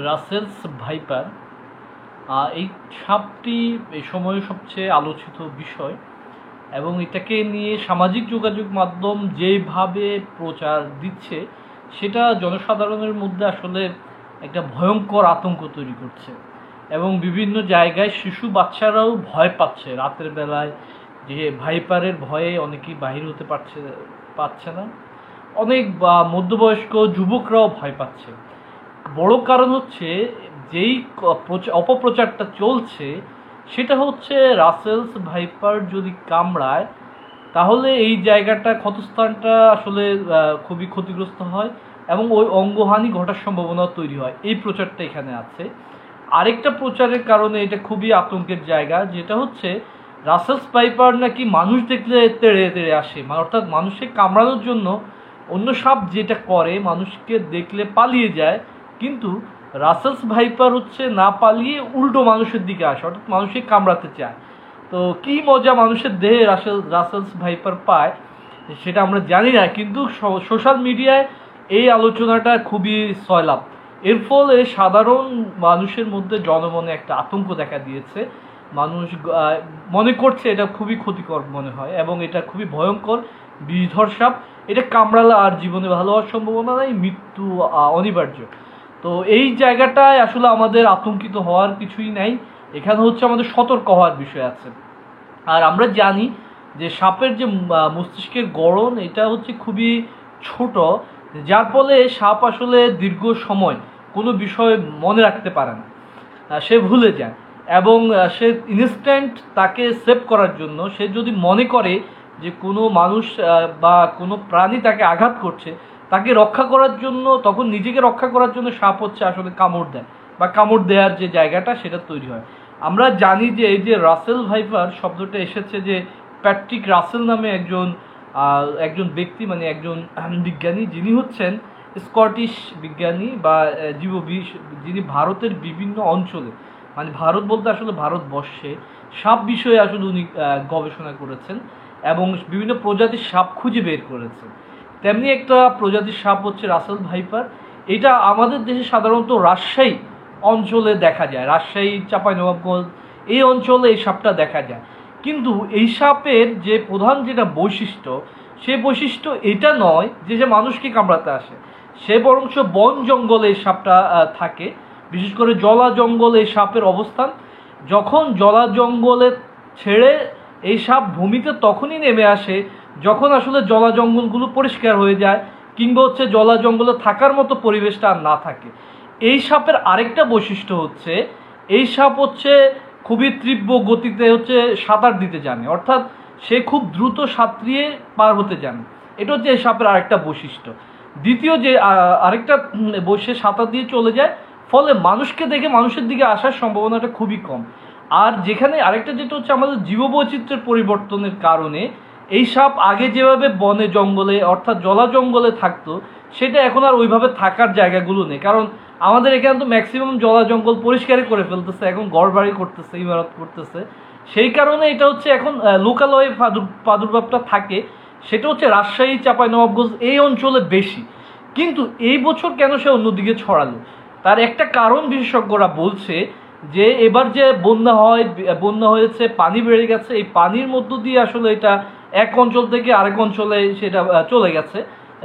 Russell's viper এই সাপটি এই সময়ে সবচেয়ে আলোচিত বিষয় এবং এটাকে নিয়ে সামাজিক যোগাযোগ মাধ্যম যেভাবে প্রচার দিচ্ছে সেটা জনসাধারণের মধ্যে আসলে একটা ভয়ঙ্কর আতঙ্ক তৈরি করছে এবং বিভিন্ন জায়গায় শিশু বাচ্চারাও ভয় পাচ্ছে রাতের বেলায়, যে ভাইপারের ভয়ে অনেকেই বাহির হতে পারছে না। অনেক মধ্যবয়স্ক যুবকরাও ভয় পাচ্ছে। বড় কারণ হচ্ছে যেই অপপ্রচারটা চলছে সেটা হচ্ছে রাসেলস ভাইপার যদি কামড়ায় তাহলে এই জায়গাটা ক্ষতস্থানটা আসলে খুবই ক্ষতিগ্রস্ত হয় এবং ওই অঙ্গহানি ঘটার সম্ভাবনা তৈরি হয়। এই প্রচারটা এখানে আছে। আরেকটা প্রচারের কারণে এটা খুবই আতঙ্কের জায়গা, যেটা হচ্ছে রাসেলস ভাইপার নাকি মানুষ দেখলে তেড়ে তেড়ে আসে, অর্থাৎ মানুষকে কামড়ানোর জন্য অন্য সাপ যেটা করে মানুষকে দেখলে পালিয়ে যায়, কিন্তু রাসেলস ভাইপার হচ্ছে না পালিয়ে উল্টো মানুষের দিকে আসে, অর্থাৎ মানুষকে কামড়াতে চায়। তো কি মজা মানুষের দেহে রাসেলস ভাইপার পায় সেটা আমরা জানি না, কিন্তু সোশ্যাল মিডিয়ায় এই আলোচনাটা খুবই সয়লাভ। এর ফলে সাধারণ মানুষের মধ্যে জনমনে একটা আতঙ্ক দেখা দিয়েছে। মানুষ মনে করছে এটা খুবই ক্ষতিকর মনে হয় এবং এটা খুবই ভয়ঙ্কর বিষধর সাপ। এটা কামড়ালে আর জীবনে ভালো হওয়ার সম্ভাবনা নাই, মৃত্যু অনিবার্য। তো এই জায়গাটায় আসলে আমাদের আতঙ্কিত হওয়ার কিছুই নাই, এখানে হচ্ছে আমাদের সতর্ক হওয়ার বিষয় আছে। আর আমরা জানি যে সাপের যে মস্তিষ্কের গড়ন এটা হচ্ছে খুবই ছোট, যার ফলে সাপ আসলে দীর্ঘ সময় কোনো বিষয় মনে রাখতে পারে না, সে ভুলে যায় এবং সে ইনস্ট্যান্ট তাকে সেভ করার জন্য সে যদি মনে করে যে কোনো মানুষ বা কোনো প্রাণী তাকে আঘাত করছে, তাকে রক্ষা করার জন্য, তখন নিজেকে রক্ষা করার জন্য সাপ হচ্ছে আসলে কামড় দেয় বা কামড় দেওয়ার যে জায়গাটা সেটা তৈরি হয়। আমরা জানি যে এই যে রাসেল ভাইপার শব্দটা এসেছে যে প্যাট্রিক রাসেল নামে একজন ব্যক্তি, মানে একজন বিজ্ঞানী, যিনি হচ্ছেন স্কটিশ বিজ্ঞানী বা জীববিষ, যিনি ভারতের বিভিন্ন অঞ্চলে, মানে ভারত বলতে আসলে ভারতবর্ষে সাপ বিষয়ে আসলে উনি গবেষণা করেছেন এবং বিভিন্ন প্রজাতির সাপ খুঁজে বের করেছেন। তেমনি একটা প্রজাতির সাপ হচ্ছে রাসেল ভাইপার। এটা আমাদের দেশে সাধারণত রাজশাহী অঞ্চলে দেখা যায়, রাজশাহী, চাঁপাইনবাবগঞ্জ এই অঞ্চলে এই সাপটা দেখা যায়। কিন্তু এই সাপের যে প্রধান যেটা বৈশিষ্ট্য, সে বৈশিষ্ট্য এটা নয় যে সে মানুষকে কামড়াতে আসে, সে বরঞ্চ বন জঙ্গলে এই সাপটা থাকে, বিশেষ করে জলা জঙ্গলে এই সাপের অবস্থান। যখন জলা জঙ্গলে ছেড়ে এই সাপ ভূমিতে তখনই নেমে আসে যখন আসলে জলা জঙ্গলগুলো পরিষ্কার হয়ে যায় কিংবা হচ্ছে জলা জঙ্গলে থাকার মতো পরিবেশটা আর না থাকে। এই সাপের আরেকটা বৈশিষ্ট্য হচ্ছে এই সাপ হচ্ছে খুবই তীব্র গতিতে হচ্ছে সাঁতার দিতে জানে, অর্থাৎ সে খুব দ্রুত সাঁতরিয়ে পার হতে জানে। এটা হচ্ছে এই সাপের আরেকটা বৈশিষ্ট্য। দ্বিতীয় যে আরেকটা সে সাঁতার দিয়ে চলে যায়, ফলে মানুষকে দেখে মানুষের দিকে আসার সম্ভাবনাটা খুবই কম। আর যেখানে আরেকটা যেটা হচ্ছে আমাদের জীববৈচিত্র্যের পরিবর্তনের কারণে এই সাপ আগে যেভাবে বনে জঙ্গলে অর্থাৎ জলা জঙ্গলে থাকতো, সেটা এখন আর ওইভাবে থাকার জায়গাগুলো নেই, কারণ আমাদের এখানে তো ম্যাক্সিমাম জলা জঙ্গল পরিষ্কারই করে ফেলতেছে, এখন ঘরবাড়ি করতেছে, ইমারত করতেছে। সেই কারণে এটা হচ্ছে এখন লোকালয়ে প্রাদুর্ভাবটা থাকে, সেটা হচ্ছে রাজশাহী, চাঁপাইনবাবগঞ্জ এই অঞ্চলে বেশি। কিন্তু এই বছর কেন সে অন্যদিকে ছড়ালো, তার একটা কারণ বিশেষজ্ঞরা বলছে যে এবার যে বন্যা হয়েছে, পানি বেড়ে গেছে, এই পানির মধ্য দিয়ে আসলে এটা এক অঞ্চল থেকে আরেক অঞ্চলে সেটা চলে গেছে,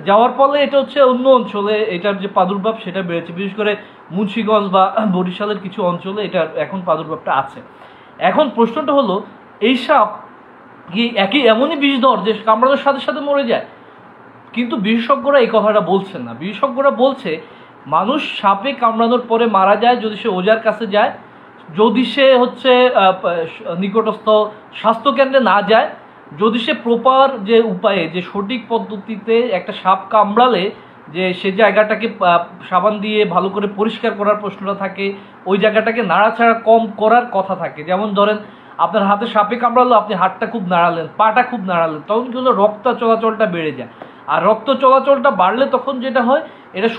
যাওয়ার ফলে এটা হচ্ছে অন্য অঞ্চলে এটার যে প্রাদুর্ভাব সেটা বেড়েছে। বিশেষ করে মুন্সিগঞ্জ বা বরিশালের কিছু অঞ্চলে এটার এখন প্রাদুর্ভাবটা আছে। এখন প্রশ্নটা হলো, এই সাপ কি এমনই বিষধর যে কামড়ানোর সাথে সাথে মরে যায়? কিন্তু বিশেষজ্ঞরা এই কথাটা বলছেন না। বিশেষজ্ঞরা বলছে মানুষ সাপে কামড়ানোর পরে মারা যায় যদি সে ওঝার কাছে যায়, যদি সে হচ্ছে নিকটস্থ স্বাস্থ্যকেন্দ্রে না যায়, যদি সে প্রপার যে উপায়ে, যে সঠিক পদ্ধতিতে একটা সাপ কামড়ালে যে সে জায়গাটাকে সাবান দিয়ে ভালো করে পরিষ্কার করার প্রশ্নটা থাকে, ওই জায়গাটাকে নাড়াচাড়া কম করার কথা থাকে। যেমন ধরেন আপনার হাতে সাপে কামড়ালো, আপনি হাতটা খুব নাড়ালেন, পাটা খুব নাড়ালেন, তখন কি হলো, রক্ত চলাচলটা বেড়ে যায়। আর রক্ত চলাচলটা বাড়লে তখন যেটা হয়, এটা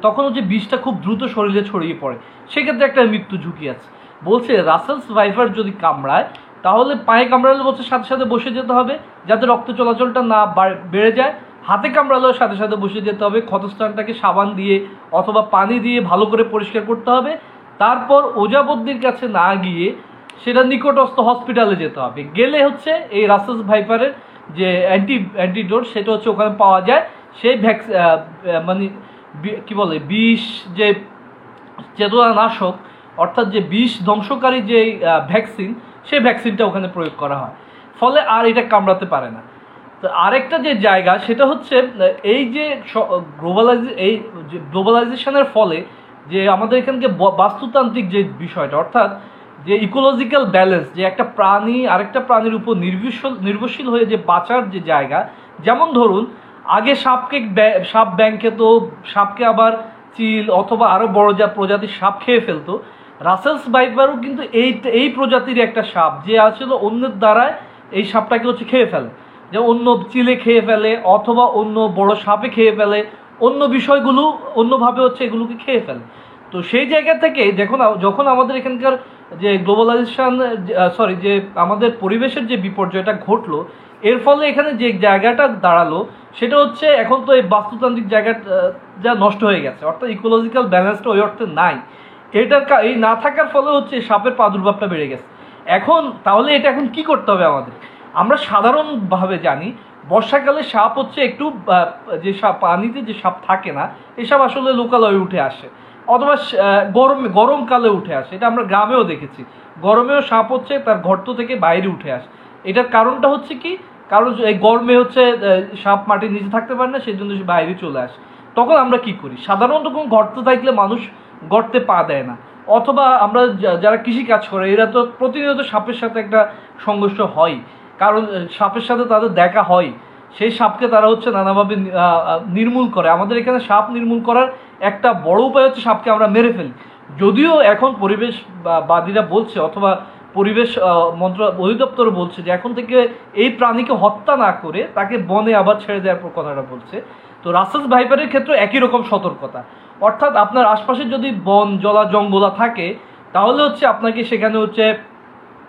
তখন হচ্ছে বিষটা খুব দ্রুত শরীরে ছড়িয়ে পড়ে, সেক্ষেত্রে একটা মৃত্যু ঝুঁকি আছে। বলছে রাসেলস ভাইপার যদি কামড়ায় তাহলে পায়ে কামড়ালে বলছে সাথে সাথে বসে যেতে হবে যাতে রক্ত চলাচলটা না বেড়ে যায়, হাতে কামড়ালেও সাথে সাথে বসে যেতে হবে, ক্ষতস্থানটাকে সাবান দিয়ে অথবা পানি দিয়ে ভালো করে পরিষ্কার করতে হবে। তারপর ওজাবদ্দির কাছে না গিয়ে সেটা নিকটস্থ হসপিটালে যেতে হবে। গেলে হচ্ছে এই রাসেলস ভাইপারের যে অ্যান্টিডোট সেটা হচ্ছে ওখানে পাওয়া যায়। সেই মানে কি বলে বিষ যে চেতনানাশক অর্থাৎ যে বিষ ধ্বংসকারী যে ভ্যাকসিন, সেই ভ্যাকসিনটা ওখানে প্রয়োগ করা হয়, ফলে আর এটা কামড়াতে পারে না। তো আরেকটা যে জায়গা সেটা হচ্ছে এই যে গ্লোবালাইজেশনের ফলে যে আমাদের এখানকে বাস্তুতান্ত্রিক যে বিষয়টা, অর্থাৎ যে ইকোলজিক্যাল ব্যালেন্স, যে একটা প্রাণী আরেকটা প্রাণীর উপর নির্ভরশীল হয়ে যে বাঁচার যে জায়গা, যেমন ধরুন আগে সাপ ব্যাং খেত, সাপকে আবার চিল অথবা আরও বড় প্রজাতির সাপ খেয়ে ফেলতো। রাসেলস ভাইপারও কিন্তু এই প্রজাতির একটা সাপ, যে আসলে অন্যের দ্বারায় এই সাপটাকে হচ্ছে খেয়ে ফেলে, যে অন্য চিলে খেয়ে ফেলে অথবা অন্য বড় সাপে খেয়ে ফেলে, অন্য বিষয়গুলো অন্যভাবে হচ্ছে এগুলোকে খেয়ে ফেলে। তো সেই জায়গা থেকে যখন আমাদের এখানকার যে গ্লোবালাইজেশন যে আমাদের পরিবেশের যে বিপর্যয়টা ঘটলো, এর ফলে এখানে যে জায়গাটা দাঁড়ালো সেটা হচ্ছে এখন তো এই বাস্তুতান্ত্রিক জায়গাটা যা নষ্ট হয়ে গেছে, অর্থাৎ ইকোলজিক্যাল ব্যালেন্সটা ওই অর্থে নাই। এই না থাকার ফলে হচ্ছে সাপের প্রাদুর্ভাবটা বেড়ে গেছে। তাহলে এটা এখন কি করতে হবে আমাদের? আমরা সাধারণভাবে জানি বর্ষাকালে সাপ হচ্ছে একটু যে সাপ পানিতে যে সাপ থাকে না, এসব আসলে লোকালয়ে উঠে আসে, অথবা গরমকালে উঠে আসে। এটা আমরা গ্রামেও দেখেছি, গরমেও সাপ হচ্ছে তার গর্ত থেকে বাইরে উঠে আসে। এটার কারণটা হচ্ছে কি? কারণ এই গরমে হচ্ছে সাপ মাটির নিচে থাকতে পারে না, সেই জন্য সে বাইরে চলে আসে। তখন আমরা কি করি? সাধারণত কোনো গর্ত থাকলে মানুষ গর্তে পা দেয় না, অথবা আমরা যারা কৃষি কাজ করে এরা তো প্রতিনিয়ত সাপের সাথে একটা সংঘর্ষ হয়, কারণ সাপের সাথে তাদের দেখা হয়, সেই সাপকে তারা হচ্ছে নানাভাবে নির্মূল করে। আমাদের এখানে সাপ নির্মূল করার একটা বড় উপায় হচ্ছে সাপকে আমরা মেরে ফেলি। যদিও এখন পরিবেশবাদীরা বলছে অথবা পরিবেশ অধিদপ্তর বলছে যে এখন থেকে এই প্রাণীকে হত্যা না করে তাকে বনে আবার ছেড়ে দেওয়ার কথাটা বলছে। তো রাসেলস ভাইপারের ক্ষেত্রে একই রকম সতর্কতা, অর্থাৎ আপনার আশপাশে যদি বন জঙ্গলা থাকে তাহলে হচ্ছে আপনাকে সেখানে হচ্ছে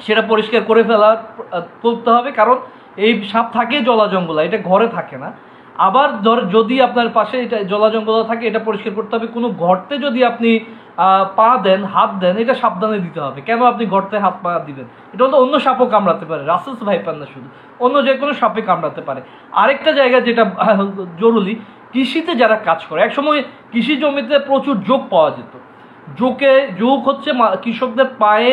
সেটা পরিষ্কার করে তুলতে হবে, কারণ এই সাপ থাকে জঙ্গলা, এটা ঘরে থাকে না। আবার যদি আপনার পাশে এটা জঙ্গলা থাকে, এটা পরিষ্কার করতে হবে। কোনো গর্তে যদি আপনি পা দেন, হাত দেন, এটা সাবধানে দিতে হবে। কেন আপনি গর্তে হাত পা দিবেন? এটা হলো অন্য সাপও কামড়াতে পারে, রাসেলস ভাইপার না শুধু, অন্য যে কোনো সাপে কামড়াতে পারে। আরেকটা জায়গা যেটা জরুরি, কৃষিতে যারা কাজ করে, একসময় কৃষি জমিতে প্রচুর জোক পাওয়া যেত। জোক হচ্ছে কৃষকদের পায়ে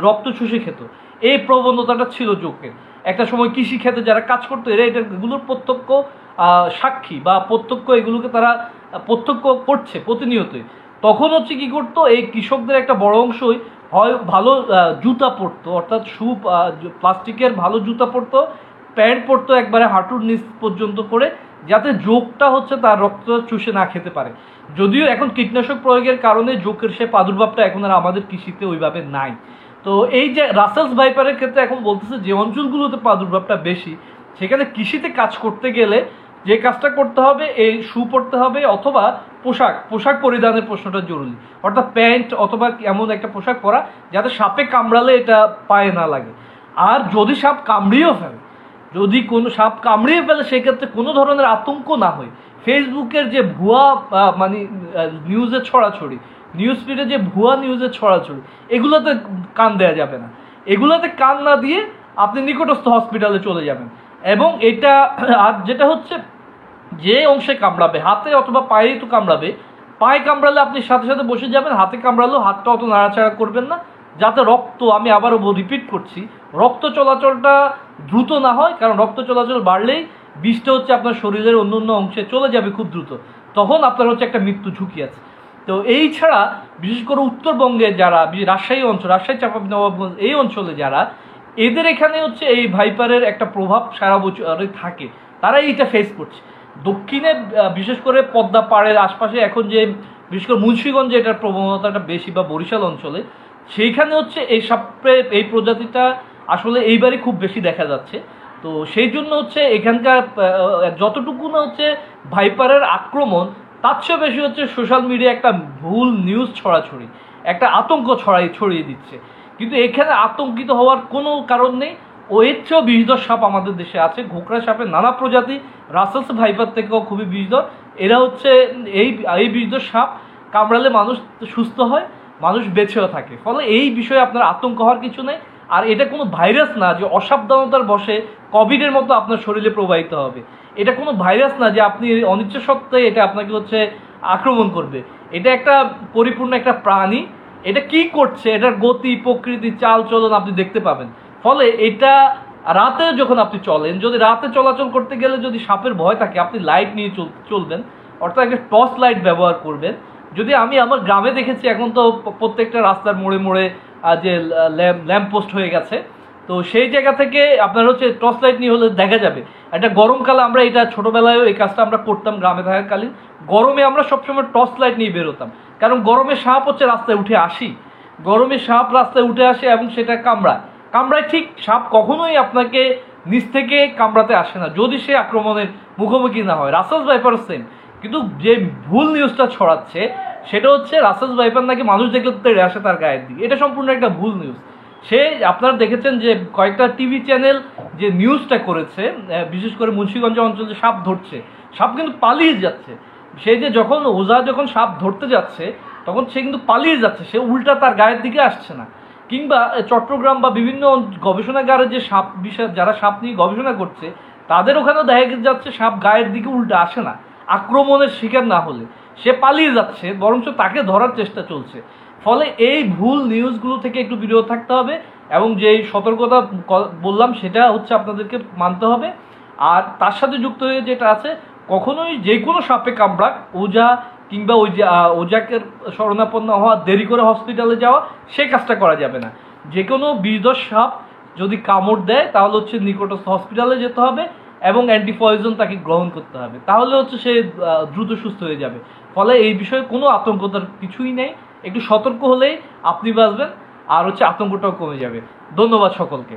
রক্ত চুষে খেত, এই প্রবণতাটা ছিল জোকের। একটা সময় কৃষি ক্ষেত্রে যারা কাজ করতো এগুলোর প্রত্যক্ষ সাক্ষী বা এগুলোকে তারা প্রত্যক্ষ করছে প্রতিনিয়তই। তখন হচ্ছে কি করতো, এই কৃষকদের একটা বড় অংশই হয় ভালো জুতা পরতো, অর্থাৎ প্লাস্টিকের ভালো জুতা পরতো, প্যান্ট পরতো একবারে হাঁটুর নিচ পর্যন্ত করে, যাতে জোকটা হচ্ছে তার রক্ত চুষে না খেতে পারে। যদিও এখন কীটনাশক প্রয়োগের কারণে জোকের সে প্রাদুর্ভাবটা এখন আর আমাদের কৃষিতে ওইভাবে নাই। তো এই যে রাসেলস ভাইপারের ক্ষেত্রে এখন বলতেছে যে অঞ্চলগুলোতে প্রাদুর্ভাবটা বেশি, সেখানে কৃষিতে কাজ করতে গেলে যে কাজটা করতে হবে, এই শু পরতে হবে, অথবা পোশাক পরিধানের প্রশ্নটা জরুরি, অর্থাৎ প্যান্ট অথবা এমন একটা পোশাক পরা যাতে সাপে কামড়ালে এটা পায়ে না লাগে। আর যদি সাপ কামড়িয়েও ফেলে, সেক্ষেত্রে কোনো ধরনের আতঙ্ক না হয়। ফেসবুকের যে ভুয়া নিউজের ছড়াছড়ি, নিউজ ফিডে যে ভুয়া নিউজের ছড়াছড়ি, এগুলোতে কান দেওয়া যাবে না। এগুলোতে কান না দিয়ে আপনি নিকটস্থ হসপিটালে চলে যাবেন। এবং এটা আর যেটা হচ্ছে, যে অংশে কামড়াবে, হাতে অথবা পায়েই তো কামড়াবে, পায়ে কামড়ালে আপনি সাথে সাথে বসে যাবেন, হাতে কামড়ালেও হাতটা অত নাড়াচাড়া করবেন না, যাতে আমি আবারও রিপিট করছি, রক্ত চলাচলটা দ্রুত না হয়। কারণ রক্ত চলাচল বাড়লেই বিষটা হচ্ছে আপনার শরীরের অন্য অংশে চলে যাবে খুব দ্রুত, তখন আপনার হচ্ছে একটা মৃত্যু ঝুঁকি আছে। তো এই ছাড়া বিশেষ করে উত্তরবঙ্গে যারা, রাজশাহী চাঁপাইনবাবগঞ্জ এই অঞ্চলে যারা, এদের এখানে হচ্ছে এই ভাইপারের একটা প্রভাব সারা বছর থাকে, তারা এইটা ফেস করছে। দক্ষিণে বিশেষ করে পদ্মা পাড়ের আশপাশে এখন যে বিশেষ করে মুন্সিগঞ্জে এটার প্রবণতাটা বেশি, বা বরিশাল অঞ্চলে, সেইখানে হচ্ছে এই প্রজাতিটা আসলে এইবারই খুব বেশি দেখা যাচ্ছে। তো সেই জন্য হচ্ছে এখানকার যতটুকু না হচ্ছে ভাইপারের আক্রমণ, তার চেয়ে বেশি হচ্ছে সোশ্যাল মিডিয়া একটা ভুল নিউজ ছড়াছড়ি, একটা আতঙ্ক ছড়িয়ে দিচ্ছে। কিন্তু এখানে আতঙ্কিত হওয়ার কোনো কারণ নেই। ও এর চেয়েও বিষধর সাপ আমাদের দেশে আছে। ঘোকরা সাপের নানা প্রজাতি, রাসেলস ভাইপার থেকেও খুবই বিষধর। এরা হচ্ছে এই বিষধর সাপ কামড়ালে মানুষ সুস্থ হয়, মানুষ বেঁচেও থাকে। ফলে এই বিষয়ে আপনার আতঙ্ক হওয়ার কিছু নেই। আর এটা কোনো ভাইরাস না যে অসাবধানতার বশে কোভিডের মতো আপনার শরীরে প্রবাহিত হবে। এটা কোনো ভাইরাস না যে আপনি অনিচ্ছা সত্ত্বে এটা আপনাকে হচ্ছে আক্রমণ করবে। এটা একটা পরিপূর্ণ একটা প্রাণী। এটা কি করছে, এটার গতি, প্রকৃতি, চাল চলন আপনি দেখতে পাবেন। ফলে এটা রাতে যখন আপনি চলেন, যদি রাতে চলাচল করতে গেলে যদি সাপের ভয় থাকে, আপনি লাইট নিয়ে চলবেন, অর্থাৎ একটা টর্চ লাইট ব্যবহার করবেন। যদি আমি আমার গ্রামে দেখেছি, এখন তো প্রত্যেকটা রাস্তার মোড়ে মোড়ে যে ল্যাম্প পোস্ট হয়ে গেছে, তো সেই জায়গা থেকে আপনার হচ্ছে টর্চ লাইট নিয়ে হলে দেখা যাবে। একটা গরমকালে আমরা এটা ছোটোবেলায়ও এই কাজটা আমরা করতাম গ্রামে থাকাকালীন। গরমে আমরা সবসময় টর্চ লাইট নিয়ে বেরোতাম, কারণ গরমে সাপ হচ্ছে রাস্তায় উঠে আসি, গরমে সাপ রাস্তায় উঠে আসে এবং সেটা কামড়ায় ঠিক। সাপ কখনোই আপনাকে নিচ থেকে কামড়াতে আসে না যদি সে আক্রমণের মুখোমুখি না হয়। রাসেলস ভাইপার সেম, কিন্তু যে ভুল নিউজটা ছড়াচ্ছে সেটা হচ্ছে রাসেলস ভাইপার নাকি মানুষ দেখলে তেড়ে আসে তার গায়ের দিকে। এটা সম্পূর্ণ একটা ভুল নিউজ। সে আপনারা দেখেছেন যে কয়েকটা টিভি চ্যানেল যে নিউজটা করেছে, বিশেষ করে মুন্সিগঞ্জ অঞ্চলে সাপ ধরছে, সাপ কিন্তু পালিয়ে যাচ্ছে। সে যে যখন ওঝা যখন সাপ ধরতে যাচ্ছে তখন সে কিন্তু পালিয়ে যাচ্ছে, সে উল্টা তার গায়ের দিকে আসছে না। কিংবা চট্টগ্রাম বা বিভিন্ন গবেষণাগারে যে সাপ বিষয় যারা সাপ নিয়ে গবেষণা করছে তাদের ওখানেও দেখা যাচ্ছে সাপ গায়ের দিকে উল্টা আসে না আক্রমণের শিকার না হলে, সে পালিয়ে যাচ্ছে, বরঞ্চ তাকে ধরার চেষ্টা চলছে। ফলে এই ভুল নিউজগুলো থেকে একটু বিরত থাকতে হবে এবং যেই সতর্কতা বললাম সেটা হচ্ছে আপনাদেরকে মানতে হবে। আর তার সাথে যুক্ত হয়ে যেটা আছে, কখনোই যে কোনো সাপে কামড়াক ওঝা কিংবা ওই যে ওঝাকে শরণাপন্ন হওয়া, দেরি করে হসপিটালে যাওয়া, সে কাজটা করা যাবে না। যে কোনো বিষধর সাপ যদি কামড় দেয় তাহলে হচ্ছে নিকটস্থ হসপিটালে যেতে হবে এবং অ্যান্টিপয়জন তাকে গ্রহণ করতে হবে, তাহলে হচ্ছে সে দ্রুত সুস্থ হয়ে যাবে। ফলে এই বিষয়ে কোনো আতঙ্কতার কিছুই নেই, একটু সতর্ক হলেই আপনি বাঁচবেন আর হচ্ছে আতঙ্কটাও কমে যাবে। ধন্যবাদ সকলকে।